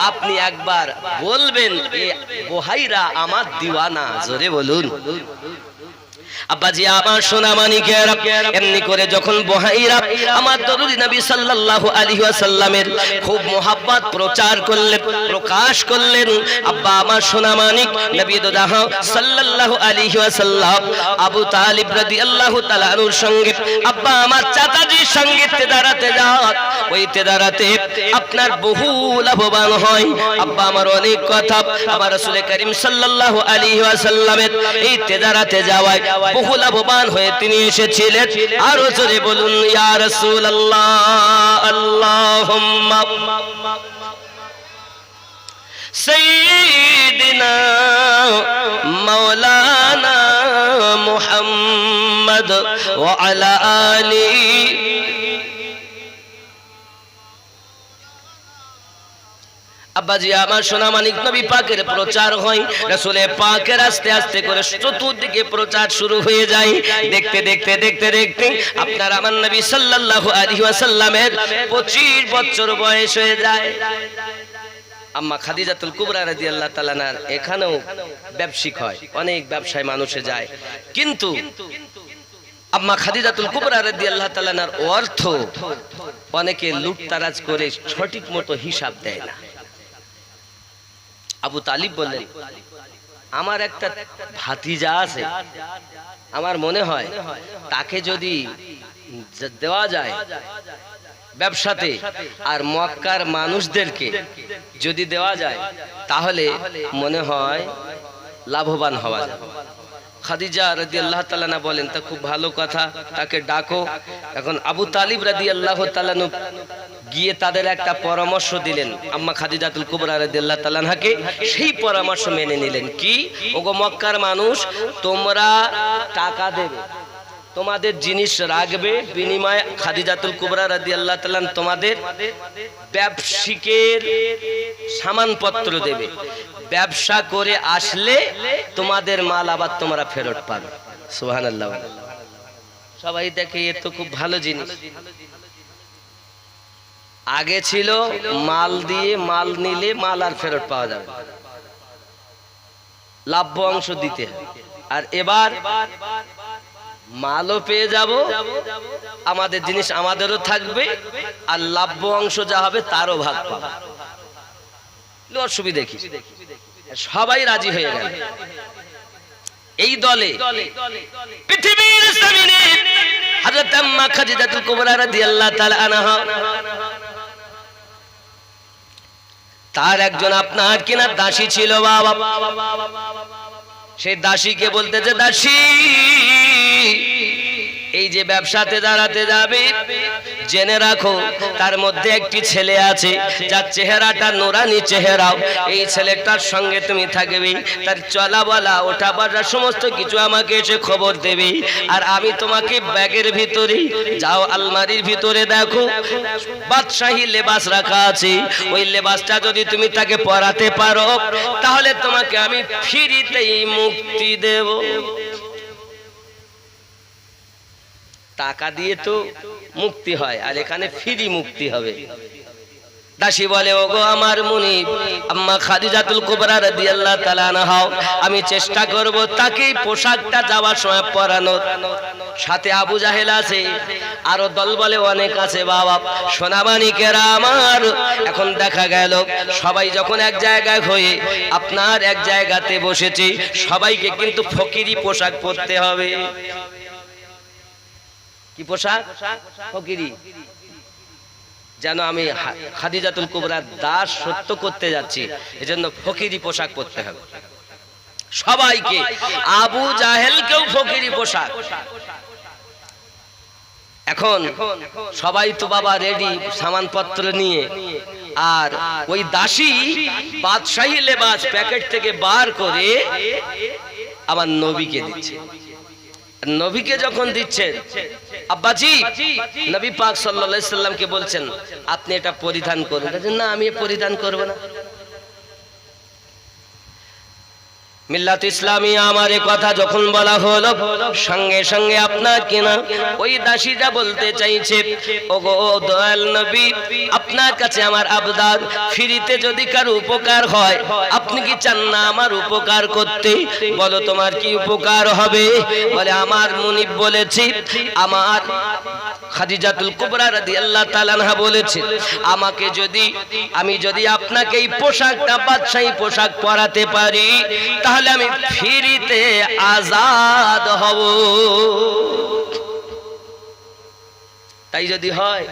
আপনি একবার বলবেন এ বুহাইরা আমার দিওয়ানা। জোরে বলুন। আব্বাজি আমার সোনা মানিকেরা, এমনি করে যখন বুহাইরা আমার দরুদ নবী সাল্লাল্লাহু আলাইহি ওয়াসাল্লামের খুব মোহাব্বত প্রচার করলেন, প্রকাশ করলেন, আব্বা আমার সোনা মানিক নবী দোদাহ সাল্লাল্লাহু আলাইহি ওয়াসাল্লাম আবু তালিব রাদিয়াল্লাহু তাআলা আনহুর সঙ্গে, আব্বা আমার চাচাজির সঙ্গে তেদারাতে যান। ওই তেদারাতে আপনার বহু লাভবান হয়। আব্বা আমার অনেক কথা আমার রাসূল করিম সাল্লাল্লাহু আলাইহি ওয়াসাল্লামের এই তেদারাতে যাওয়ায় বহু লাভবান হয়ে তিনি এসেছিলেন। আরো জোরে বলুন ইয়া রাসূলুল্লাহ, আল্লাহুম্মা সাইয়্যিদিনা মাওলানা মুহাম্মদ ওয়া আলা আলিহি। আব্বাজি আমার সোনা মানিক নবী পাকের প্রচার হয়, রাসূলে পাকের আস্তে আস্তে করে চতুর্দিকে প্রচার শুরু হয়ে যায়। দেখতে দেখতে দেখতে দেখতে আপনার আমার নবী সাল্লাল্লাহু আলাইহি ওয়াসাল্লামের 25 বছর বয়স হয়ে যায়। আম্মা খাদিজাতুল কুবরা রাদিয়াল্লাহু তাআলা আনহার এখানেও ব্যবসায়িক হয়, অনেক ব্যবসায় মানুষে যায়, কিন্তু আম্মা খাদিজাতুল কুবরা রাদিয়াল্লাহু তাআলা আনহার অর্থ অনেকে লুটতারাজ করে সঠিক মতো হিসাব দেয় না। আবু তালিব বললেন, আমার একটা ভাতিজা আছে, আমার মনে হয় তাকে যদি দেওয়া যায় ব্যবসাতে আর মক্কার মানুষদেরকে যদি দেওয়া যায় তাহলে মনে হয় লাভবান হওয়া যায়। খাদিজা রাদিয়াল্লাহু তাআলা আনহা বলেন, তা খুব ভালো কথা, তাকে ডাকো। এখন আবু তালিব রাদিয়াল্লাহু তাআলা আনহু গিয়ে তাদের একটা পরামর্শ দিলেন আম্মা খাদিজাতুল কুবরা রাদিয়াল্লাহু তাআলা আনহাকে। সেই পরামর্শ মেনে নিলেন। কি? ওগো মক্কার মানুষ, তোমরা টাকা দেবে, তোমাদের জিনিস রাখবে, বিনিময়ে খাদিজাতুল কুবরা রাদিয়াল্লাহু তাআলা তোমাদের ব্যবসায়িকের সামানপত্র দেবে। ব্যবসা করে আসলে তোমাদের মাল আবার তোমরা ফেরত পাবে। সুবহানাল্লাহ। সবাই দেখে এ তো খুব ভালো জিনিস। আগে ছিল মাল দিয়ে মাল নিলে মাল আর ফেরত পাওয়া যাবে, লাভ্য অংশ দিতে, আর এবার মালও পেয়ে যাব, আমাদের জিনিস আমাদেরও থাকবে, আর লাভ্য অংশ যা হবে তারও ভাগ পাবো। অসুবিধা কি? সবাই রাজি হয়ে গেল। এই দলে পৃথিবীর জমিনে হযরত আম্মা খাদিজাতুল কুবরা রাদিয়াল্লাহু তাআলা আনহা, তার একজন আপনার কিনা দাসী ছিল বাবা। সেই দাসীকে বলতেছে, দাসী এই যে ব্যবসাতে দাঁড়াতে যাবে, জেনে রাখো তার মধ্যে একটি ছেলে আছে যার চেহারাটা নুরানি চেহারা। এই ছেলেটার সঙ্গে তুমি থাকবে, তার চলা বলা ওঠা বসা সমস্ত কিছু আমাকে এসে খবর দেবে। আর আমি তোমাকে ব্যাগের ভিতরে যাও, আলমারির ভিতরে দেখো বাদশাহী লেবাস রাখা আছে, ওই লেবাসটা যদি তুমি তাকে পরাতে পারো তাহলে তোমাকে আমি ফ্রিতেই মুক্তি দেব। টাকা দিয়ে তো মুক্তি হয়, আর এখানে ফ্রি মুক্তি হবে। দাসী বলে, ওগো আমার মুনিব আম্মা খাদিজাতুল কুবরা রাদিয়াল্লাহু তাআলা আনহা, আমি চেষ্টা করব তাকে পোশাকটা যাওয়ার সময় পরানোর। সাথে আবু জাহেল আছে, আরো দল বলে অনেক আছে বাবা। সোনামানিকেরা আমার, এখন দেখা গেল সবাই যখন এক জায়গায় হয়ে আপনার এক জায়গাতে বসেছে, সবাইকে কিন্তু ফকিরি পোশাক পরতে হবে। কি পোশাক? ফকিরি। যেন আমি খাদিজাতুল কুবরার দাস সত্য করতে যাচ্ছি, এজন্য ফকিরি পোশাক পরতে হবে সবাইকে। আবু জাহেলকেও ফকিরি পোশাক। এখন সবাই তো বাবা রেডি সামানপত্র নিয়ে, আর ওই দাসী বাদশাহী লেবাস প্যাকেট থেকে বার করে আমার নবীকে দিচ্ছে। নবীকে যখন দিচ্ছেন, আব্বাজি নবী পাক সাল্লাল্লাহু আলাইহি সাল্লামকে বলছেন, আপনি এটা পরিধান করুন। না, আমি পরিধান করব না। মিল্লাত ইসলামিয়া আমার কথা যখন বলা হলো, সঙ্গে সঙ্গে আপনার কিনা ওই দাসীটা বলতে চাইছে, ওগো দয়াল নবী, আপনার কাছে আমার আবদার, ফ্রিতে যদি কারো উপকার হয় আপনি কি চান না আমার উপকার করতে? বলো তোমার কি উপকার হবে? বলে, আমার মুনিব বলেছি, আমার খাদিজাতুল কুবরা রাদিয়াল্লাহু তাআলা আনহা বলেছে, আমাকে আমি যদি আপনাকে এই পোশাকটা বাদশাহী পোশাক পরাতে পারি তাহলে আমি ফ্রিতে আজাদ হব। তাই যদি হয়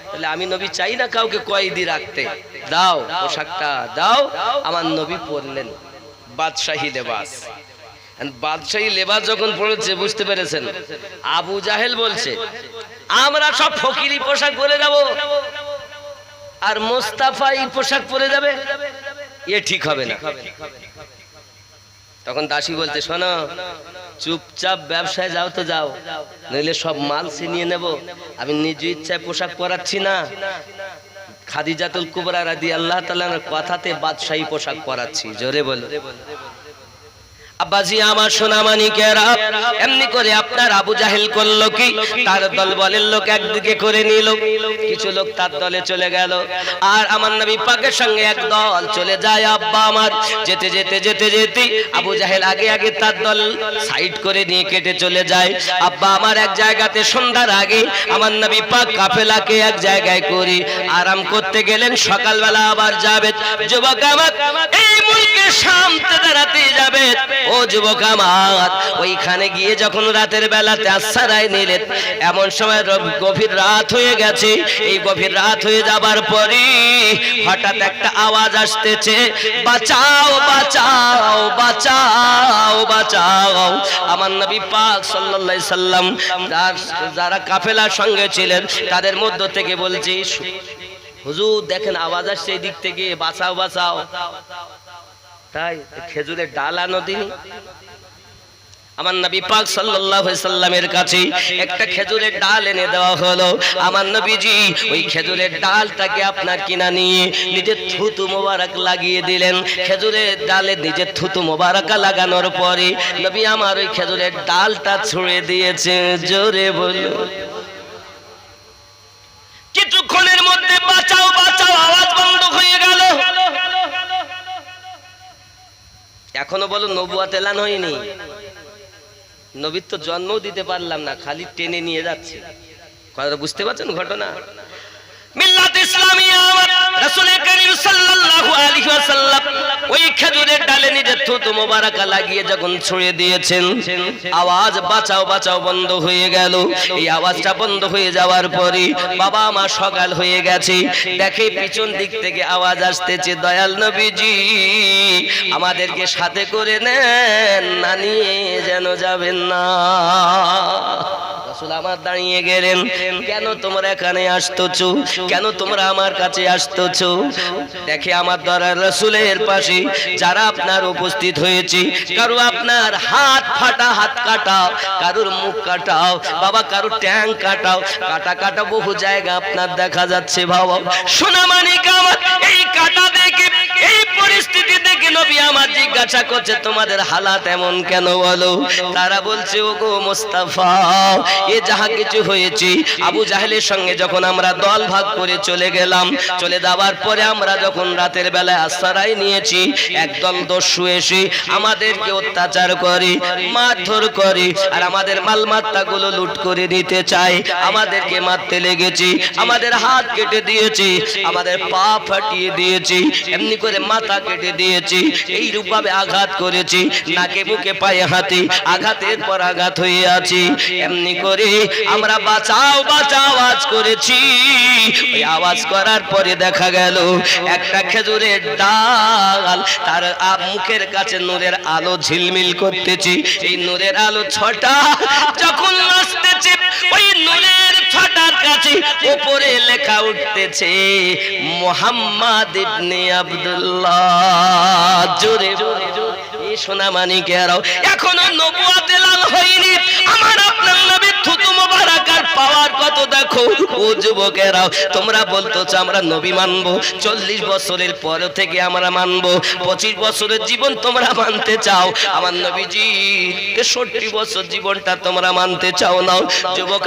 তাহলে আমি নবী চাই না কাউকে কয়েদি রাখতে, দাও পোশাকটা দাও। আমার নবী পরলেন বাদশাহী লেবাস। বাদশাহী লেবাস যখন পড়েছে, বুঝতে পেরেছেন, আবু জাহেল বলছে আমরা সব ফকিরি পোশাক পরে যাব আর মোস্তাফা এই পোশাক পরে যাবে, এ ঠিক হবে না। তখন দাসী বলতে, শোনো, চুপচাপ ব্যবসায় যাও তো যাও, নইলে সব মাল ছিনিয়ে নেব। আমি নিজ ইচ্ছায় পোশাক পরাচ্ছি না, খাদিজাতুল কুবরা রাদিয়াল্লাহু তাআলার কথাতে বাদশাহী পোশাক পরাচ্ছি, জোরে বলো। আব্বাজি আমার সোনামানিকেরা, এমনি করে আপনার আবু জাহেল করলো কি, তার দল বলের লোক একদিকে করে নিল, কিছু লোক তার দলে চলে গেল, আর আমার নবী পাকের সঙ্গে এক দল চলে যায়। আব্বা আমার যেতে যেতে যেতে যেতে আবু জাহেল আগে আগে তার দল সাইড করে নিয়ে কেটে চলে যায়। আব্বা আমার এক জায়গাতে সন্ধ্যার আগে আমার নবী পাক কাফেলাকে এক জায়গায় করে আরাম করতে গেলেন। সকালবেলা আবার যাবে। যুবক আমার, এই মুলকে শামতে দাঁড়াতে যাবে। ও যুবক আমার, ওইখানে গিয়ে যখন রাতের বেলাতে আশ্রয় নিলেন, এমন সময় গভীর রাত হয়ে গেছে। এই গভীর রাত হয়ে যাবার পরে হঠাৎ একটা আওয়াজ আসতেছে, বাঁচাও বাঁচাও বাঁচাও বাঁচাও। আমার নবী পাক সাল্লাল্লাহু আলাইহি সাল্লাম যারা কাফেলার সঙ্গে ছিলেন তাদের মধ্য থেকে বলছে, হুজুর দেখেন আওয়াজ আসছে এই দিক থেকে, বাঁচাও বাঁচাও। তাই খেজুরের ডাল আনো দিন। আমার নবী পাক সাল্লাল্লাহু আলাইহি সাল্লামের কাছে একটা খেজুরের ডাল এনে দেওয়া হলো। আমার নবীজি ওই খেজুরের ডালটাকে আপনার কিনা নিয়ে নিজের থুতু মোবারক লাগিয়ে দিলেন। খেজুরের ডালে নিজের থুতু মোবারক লাগানোর পরে নবী আমার ওই খেজুরের ডালটা ছুঁড়ে দিয়েছে, জোরে বলো। কিছুক্ষণের মধ্যে বাঁচাও বাঁচাও আওয়াজ বন্ধ হয়ে গেল। এখনো বলো নবুয়ত এলান হয়নি। নবীর তো জন্মও দিতে পারলাম না, খালি টেনে নিয়ে যাচ্ছে। কথাটা বুঝতে পারছেন ঘটনা? মিল্লাত ইসলামিয়া রাসূল করিম সাল্লাল্লাহু আলাইহি ওয়াসাল্লাম ওই খেজুরের ডালে নিজের থুতু মোবারক লাগিয়ে যখন ছুঁড়ে দিয়েছেন, আওয়াজ বাঁচাও বাঁচাও বন্ধ হয়ে গেল। এই আওয়াজটা বন্ধ হয়ে যাওয়ার পরে বাবা মা সকাল হয়ে গেছে, দেখে পিছন দিক থেকে আওয়াজ আসতেছে, দয়াল নবীজি আমাদেরকে সাথে করে নেন, না নিয়ে যেন যাবেন না। রাসূল আমার দাঁড়িয়ে গেলেন, কেন তোমরা এখানে আসতেছো, কেন তোমরা আমার কাছে আসতেছো? দেখে আমার দ্বারা রাসূলের পাশে যারা আপনার উপস্থিত হয়েছে, কারো আপনার হাত ফাটা, হাত কাটাও, কারোর মুখ কাটাও, বাবা কারো ট্যাং কাটাও, কাটা কাটা বহু জায়গা আপনার দেখা যাচ্ছে। বাবা সোনামানিক আমার, এই কাটা দেখে, এই পরিস্থিতি দেখে নবী আমার জিজ্ঞাসা করছে, তোমাদের হালাত এমন কেন বলো? তারা বলছে, ওগো মুস্তাফা, এ যাহা কিছু হয়েছে, আবু জাহেলের সঙ্গে যখন আমরা দল ভাগ করে চলে গেলাম, চলে যাওয়ার পরে আমরা যখন রাতের বেলায় আশ্রয় নিয়েছি, একদল দস্যু এসে আমাদেরকে অত্যাচার করে, মারধর করে, আর আমাদের মালমাত্তাগুলো লুট করে নিতে চায়। আমাদেরকে মারতে লেগেছে, আমাদের হাত কেটে দিয়েছে, আমাদের পা ফাটিয়ে দিয়েছে, এমনি করে মাথা কেটে দিয়েছে, এই রূপভাবে আঘাত করেছে, নাকে মুখে পায়ে হাতে আঘাতের পর আঘাত হয়ে আছে। এমনি করে আমরা বাঁচাও বাঁচাও আওয়াজ করেছি। ওই আওয়াজ করার পরে দেখা গেল একটা খেজুরের ডাল, তার মুখের কাছে নূরের আলো ঝিলমিল করতেছে। এই নূরের আলো ছটা যখন আসতেছে, ওই নূরের ছটার কাছে উপরে লেখা উঠতেছে, মুহাম্মদ ইবনে আব্দুল্লাহ। জোরে সোনামানিকেরাও, এখনো নবুয়ত এলান হয়নি। আমার আপনার নবীর থুতু মোবারক আর পাওয়ার কত দেখো। ও যুবকেরাও, তোমরা বলতেছো আমরা নবী মানবো, 40 বছরের পর থেকে আমরা মানবো, 25 বছরের জীবন তোমরা মানতে চাও, আমার নবীজি 63 বছর জীবনটা তোমরা মানতে চাও না। যুবক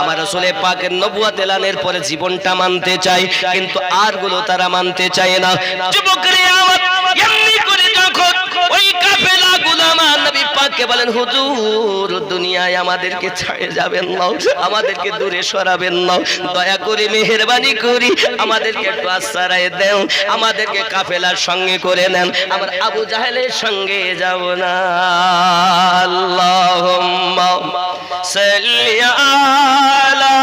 আমার রাসূল পাকের নবুয়ত এলানের পরে জীবনটা মানতে চাই, কিন্তু আর গুলো তারা মানতে চায় না। যুবকরা আমার, এমনি করে যখন ওই কাফেলাগুলো আমার নবী পাককে বলেন, হুজুর দুনিয়ায় আমাদেরকে ছেড়ে যাবেন না, আমাদেরকে দূরে সরাবেন না, দয়া করে মেহেরবানি করি আমাদেরকে একটু আশ্রয় দেন, আমাদেরকে কাফেলার সঙ্গে করে নেন, আমরা আবু জাহেলের সঙ্গে যাব না। আল্লাহুম্মা সাল্লি আলা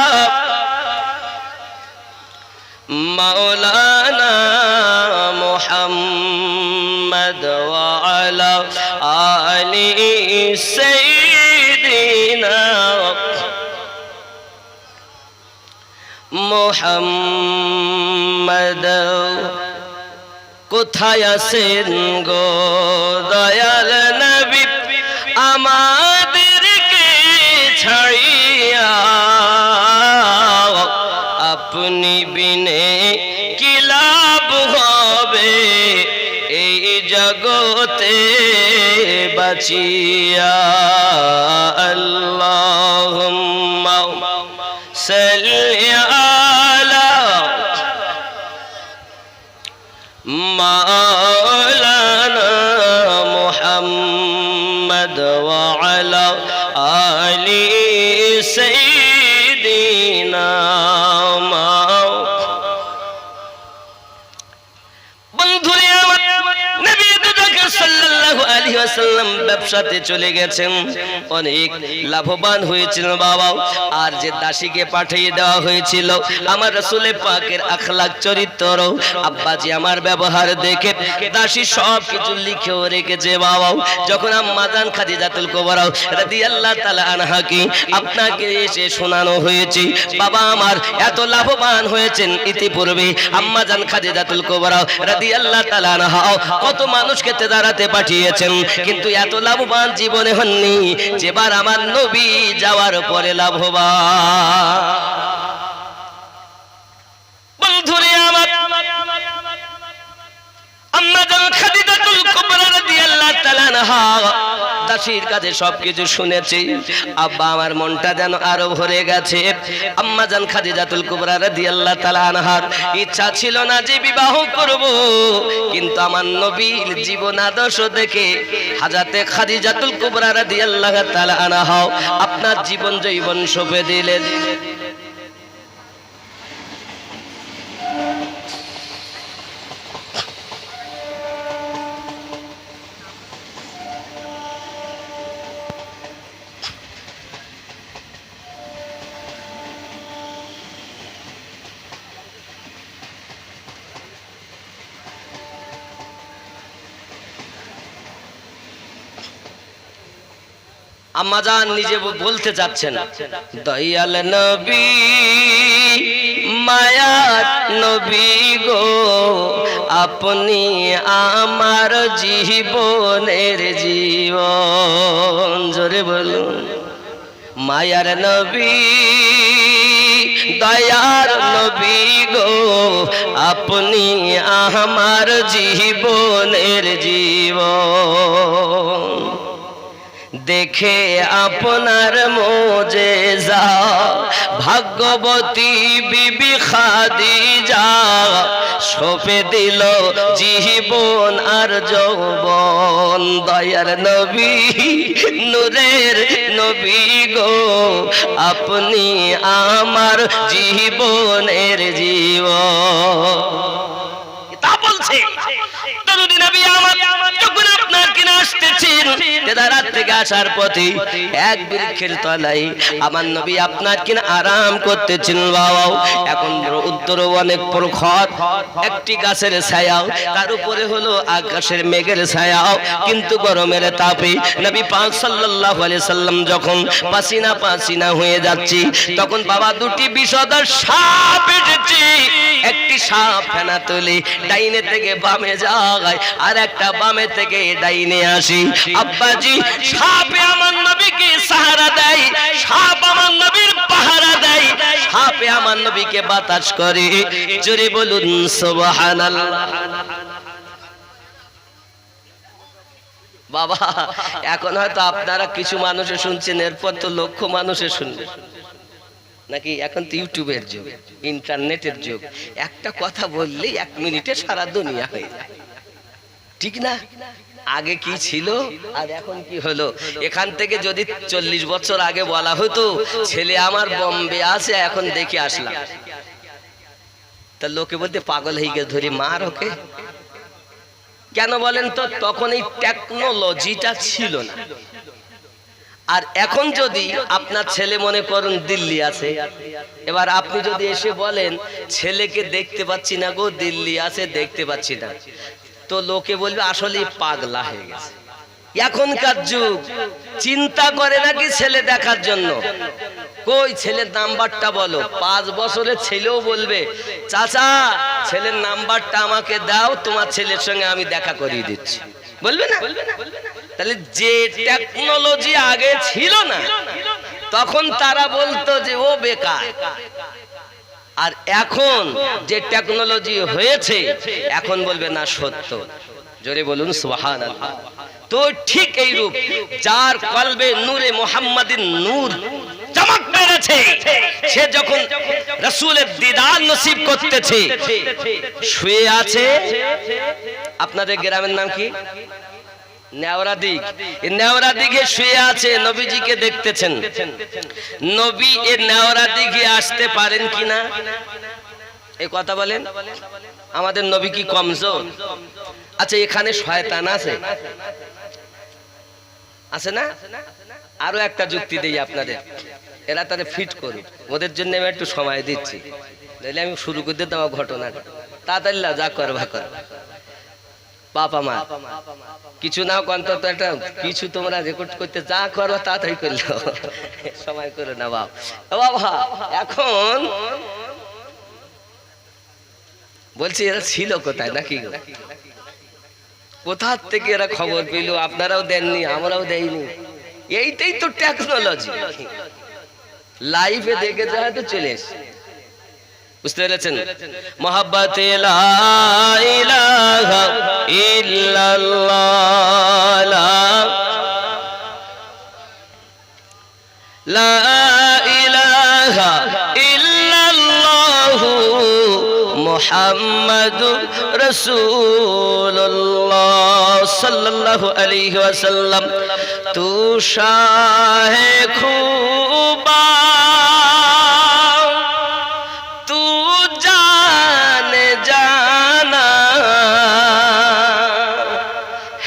মাওলানা মুহাম্মদ ওয়া আলা আলি সাইয়্যিদিনা মুহাম্মদ। কোথায় আছেন গো দয়াল নবী আমাদেরকে ছাড়িয়া, আপনি বিনে জগতে বাঁচিয়া আল্লাহুম্মা সাল্লি আলা মাওলানা মুহাম্মদ ওয়া আলা আলি সাইয়্যিদিনা ব্যবসাতে চলে গেছেন, অনেক লাভবান হয়েছিল বাবা। আর যে দাসীকে পাঠিয়ে দেওয়া হয়েছিল, আমার রাসূলের পাকের আখলাক চরিত্র আব্বাজি আমার ব্যবহার দেখে দাসী সব কিছু লিখেও রেখেছে বাবা। যখন আম্মা জান খাদিজাতুল কুবরা রাদিয়াল্লাহু তাআলা আনহাকে আপনাকে এসে শোনানো হয়েছে, বাবা আমার এত লাভবান হয়েছেন ইতিপূর্বে আম্মা জান খাদিজাতুল কুবরা রাদিয়াল্লাহু তাআলা আনহা কত মানুষকে তেদারাতে পাঠিয়েছেন, কিন্তু এত লাভবান জীবনে হননি যেবার আমার নবী যাওয়ার পরে লাভবান। বন্ধুরে আমার, আম্মা জান খাদিজাতুল কুবরা রাদিয়াল্লাহু তাআলা আনহা দাসীর কাছে সবকিছু শুনেছি। আব্বা আমার মনটা যেন আরো ভরে গেছে। আম্মা জান খাদিজাতুল কুবরা রাদিয়াল্লাহু তাআলা আনহার ইচ্ছা ছিল না যে বিবাহ করব, কিন্তু আমার নবীর জীবন আদর্শ দেখে হযরতে খাদিজাতুল কুবরা রাদিয়াল্লাহু তাআলা আনহা আপনার জীবন যৌবন সঁপে দিলেন। আম্মা জান নিজে বলতে যাচ্ছেন, দয়াল নবী মায়ার নবী গো, আপনি আমার জীবনের জীবন। জোরে বলুন, মায়ার নবী দয়ার নবী গো, আপনি আমার জীবনের জীবন। দেখে আপনার মোজেজা ভাগ্যবতী বিবি খাদিজা সঁপে দিল জীবন আর যৌবন। দয়ার নবী নূরের নবী গো, আপনি আমার জীবনের জীবন। তা বলছে দরুদ নবী আমার যখন আপনার কিনা আসতেছেন, রাত থেকে আসার পথে এক বৃক্ষের তলায় আমার নবী আপনার কিনা আরাম করতেছেন বাবা। এখন উত্তর অনেক প্রখর একটি গাছের ছায়া, তার উপরে হলো আকাশের মেঘের ছায়া, কিন্তু গরমের তাপে নবী পাক সাল্লাল্লাহু আলাইহি সাল্লাম যখন পাসিনা পাসিনা হয়ে যাচ্ছে, তখন বাবা দুটি বিষধর সাপ এসেছে। একটি সাপ ফেনা তুলে ডাইনে থেকে বামে যায়, আর একটা বামে থেকে ডাইনে আসি। আব্বাজি সাপে আমার নবীকে সাহারা দেয়, সাপ আমার নবীর পাহারা দেয়, সাপে আমার নবীকে বাতাস করে। জোরে বলুন সুবহানাল্লাহ। বাবা এখন হয়তো আপনারা কিছু মানুষে শুনছেন, এরপর তো লক্ষ মানুষে শুনবে নাকি? এখন তো ইউটিউবের যুগ, ইন্টারনেটের যুগ, একটা কথা বললেই 1 মিনিটে সারা দুনিয়া হয়ে যায়, ঠিক না? আগে কি ছিল আর এখন কি হলো? এখান থেকে যদি 40 বছর আগে বলা হতো ছেলে আমার বোম্বে আছে, এখন দেখে আসলাম, তা লোকে বলতে পাগল হয়ে গেছে, ধরে মার ওকে। কেন বলেন তো? তখন এই টেকনোলজিটা ছিল না। আর এখন যদি আপনার ছেলে মনে করুন দিল্লি আছে, এবার আপনি যদি এসে বলেন ছেলেকে দেখতে পাচ্ছি না গো, দিল্লি আছে দেখতে পাচ্ছি না, তো লোকে বলবে আসলে পাগলা হয়ে গেছে। এখনকার যুগ চিন্তা করে নাকি ছেলে দেখার জন্য, কই ছেলের নাম্বারটা বলো। 5 বছরের ছেলেও বলবে চাচা ছেলের নাম্বারটা আমাকে দাও, তোমার ছেলের সঙ্গে আমি দেখা করিয়ে দিচ্ছি, বলবে না? তাহলে যে টেকনোলজি আগে ছিল না, তখন তারা বলতো যে ও বেকার। আর এখন যে টেকনোলজি হয়েছে, এখন বলবে না সত্য। জোরে বলুন সুবহানাল্লাহ। তো ঠিক এই রূপ যার কলবে নূরে মুহাম্মাদিন নূর চমক মেরেছে, সে যখন রাসূলের দিদার নসিব করতেছে, শুয়ে আছে। আপনাদের গ্রামের নাম কি? নেওরা দিক। এই নেওরা দিকে শুয়ে আছে, নবীজিকে দেখতেছেন। নবী এই নেওরা দিকে আসতে পারেন কিনা এই কথা বলেন। আমাদের নবী কি কমজোর? আচ্ছা, এখানে শয়তান আছে, আছে না? আরো একটা যুক্তি দেই আপনাদের, এরা তাদের ফিট করুক, ওদের জন্য আমি একটু সময় দিচ্ছি, নাহলে আমি শুরু করে দিতাম ঘটনাটা। তাড়াতাড়ি যা করবা কর। বাবা মা কিছু নাও অন্তত একটা কিছু তোমরা রেকর্ড করতে যা করো তাড়াতাড়ি করলো, সময় করো না বাবা। এখন বলছি এরা ছিল কোথায় নাকি, কোথা থেকে এরা খবর পেল? আপনারাও দেননি, আমরাও দেইনি। এইটাই তো টেকনোলজি, লাইভে দেখে যায় তো চলে এসে। বুঝতে পেরেছেন? মোহাব্বতে লা ইলাহা ইল্লাল্লাহ, লা ইলাহা ইল্লাল্লাহু মুহাম্মাদুর রাসূলুল্লাহ সাল্লাল্লাহু আলাইহি ওয়াসাল্লাম। তু শাহে খুবা তু জানে জানা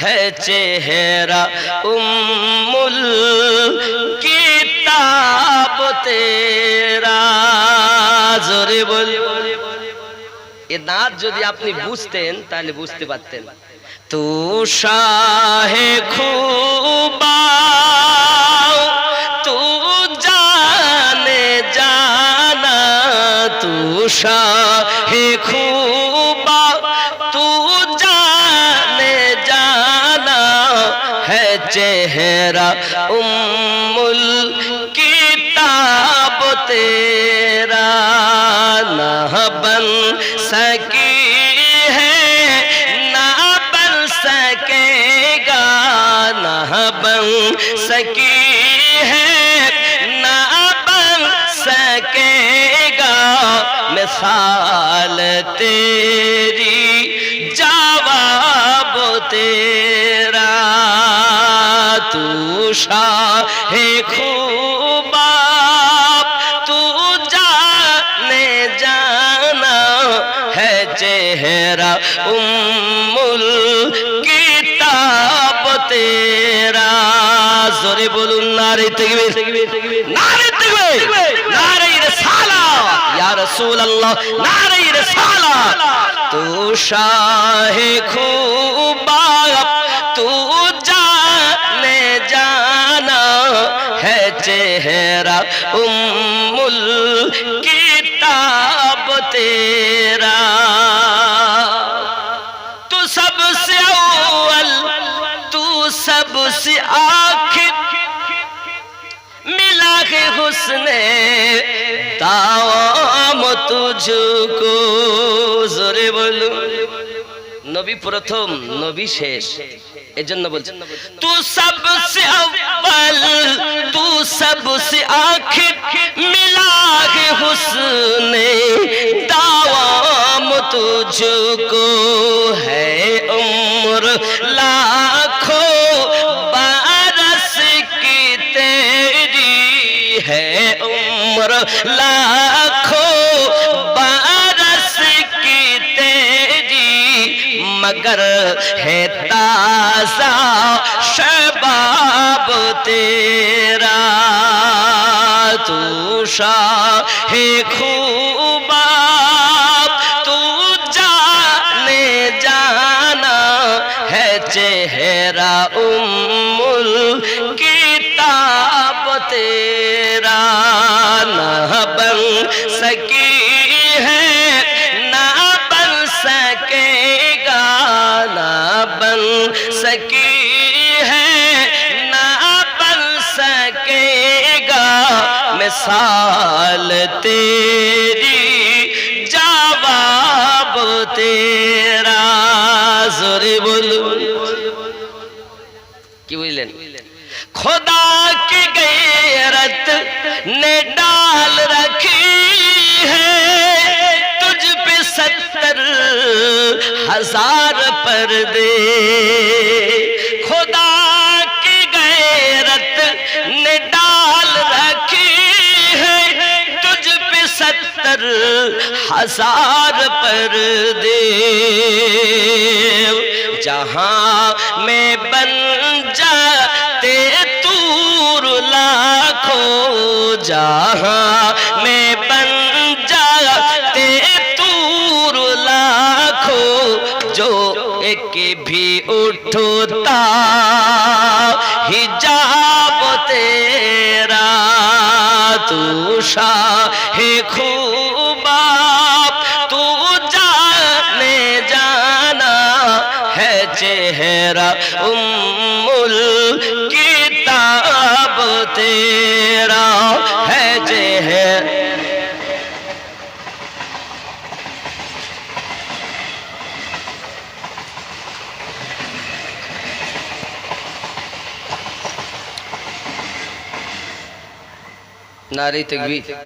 है चेहरा उम्मुल किताब तेरा। জোরে বল। এ নাচ যদি আপনি বুঝতেন তাহলে বুঝতে পারতেন। তু শাহে খুবা তু জানে জানা, তু শাহে খুবা তু জানে জানা है चेहरा उम्मुल किताब तेरा। ना बन सकी है ना बन सकेगा, ना बन सकी है ना बन सकेगा मिसाल तेरी जवाब तेरा। तू शाहे खूबा तू जाने जाना है चेहरा उम्मुल किताब तेरा। जोरे बोलूं नारे तकबीर, नारे तकबीर, नारे रिसालत या रसूल अल्लाह, नारे रिसालत। तू शाहे खूबा तू जाने जाना है चेहरा उम्मुल किताब तेरा। तू सबसे अव्वल तू सबसे आखिर मिला के हुस्ने दावाम तुझको। जोरे बोलो। नबी प्रथम नबी शेष, एजন্য বলছেন तू सबसे अव्वल तू सबसे आखिर मिला के हुस्ने दावाम तुझको है उम्र लाखों बरस की तेरी है उम्र लाखों बरस की तेरी मगर है ताज़ा शबाब तेरा। तू शाहे खूबा तू जाने जाना है चेहरा उम्मुल किताब तेरा। ना बन सकी है ना बन सकेगा, ना बन सकी है ना बन सकेगा मिसाल तेरी जवाब तेरा। जोरे बोलो। की गैरत ने डाल रखी है तुझ पे 70,000 पर्दे। खुदा की गैरत ने डाल रखी है तुझ पे 70,000 पर्दे। जहां में बन जाते तूर लाखों, जहां में बन जाते तूर लाखों, जो एक भी उठता हिजाब तेरा, तू शाहे खूबा तू जाने जाना है चेहरा उम्मुल किताब तेरा है चेहरा। नारे तकबीर।